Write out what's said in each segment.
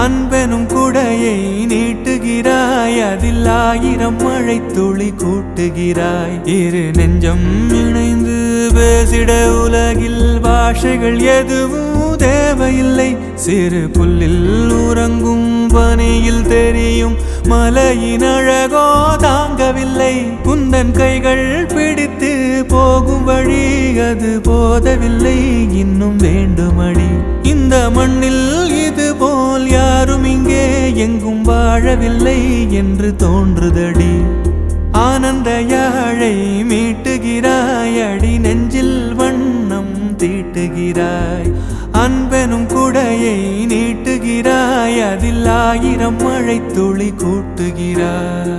அன்பெனும் குடையை நீட்டுகிறாய், அதில் 1000 மழை துளி கூட்டுகிறாய். இரு நெஞ்சம் இணைந்து பேசிட உலகில் பாஷைகள் எதுவும் தேவையில்லை. சிறு புல்லில் உறங்கும் பனியில் தெரியும் மலையின் அழகோ தாங்கவில்லை. குந்தன் கைகள் பிடித்து போகும் வழி அது போதவில்லை, இன்னும் வேண்டுமடி. இந்த மண்ணில் இது போல் யாரும் இங்கே எங்கும் வாழவில்லை என்று தோன்றுதடி. ஆனந்த யாழை மீட்டுகிறாய், அடி நெஞ்சில் வண்ணம் தீட்டுகிறாய். அன்பெனும் குடையை நீட்டுகிறாய், அதில் 1000 மழை துளி கூட்டுகிறாய்.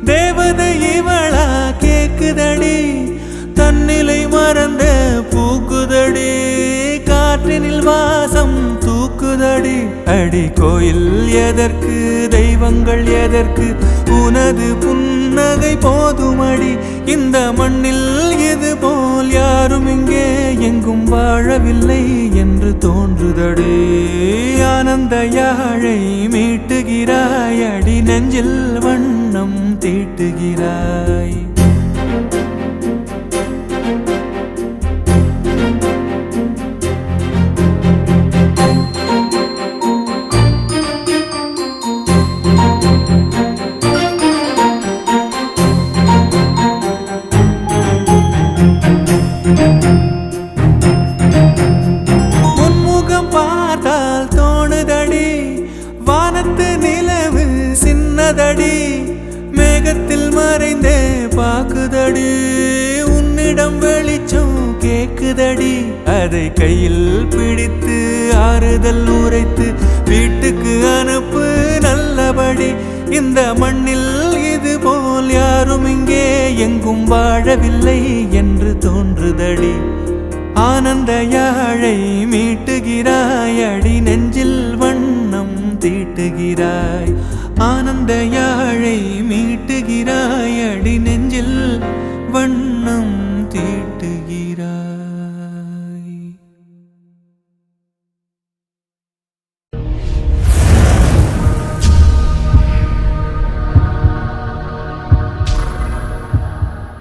தேவதை இவளா கேக்குதடி, தன்னிலை மறந்த பூக்குதடி. காற்றினில் வாசம் தூக்குதடி. அடி கோயில் எதற்கு, தெய்வங்கள் எதற்கு, உனது புன்னகை போதுமடி. இந்த மண்ணில் இது போல் யாரும் இங்கே எங்கும் வாழவில்லை என்று தோன்றுதடி. ஆனந்த யாழை மீட்டுகிறாய், அடி நெஞ்சில் வண்ணம் தீட்டுகிறாய். பார்த்தால் தோணுதடி, வானத்து நிலவு சின்னதடி. மேகத்தில் மறைந்தே பாக்குதடி, உன்னிடம் வெளிச்சம் கேக்குதடி. அதை கையில் பிடித்து ஆறுதல் உரைத்து வீட்டுக்கு அனுப்பு நல்லபடி. இந்த மண்ணில் இது போல் யாரும் இங்கே எங்கும் வாழவில்லை என்று தோன்றுதடி. ஆனந்த யாழை மீட்டுகிறாய், அடி நெஞ்சில் வண்ணம் தீட்டுகிறாய். ஆனந்த யாழை மீட்டுகிறாய், அடி நெஞ்சில் வண்ணம் தீட்டுகிறாய்.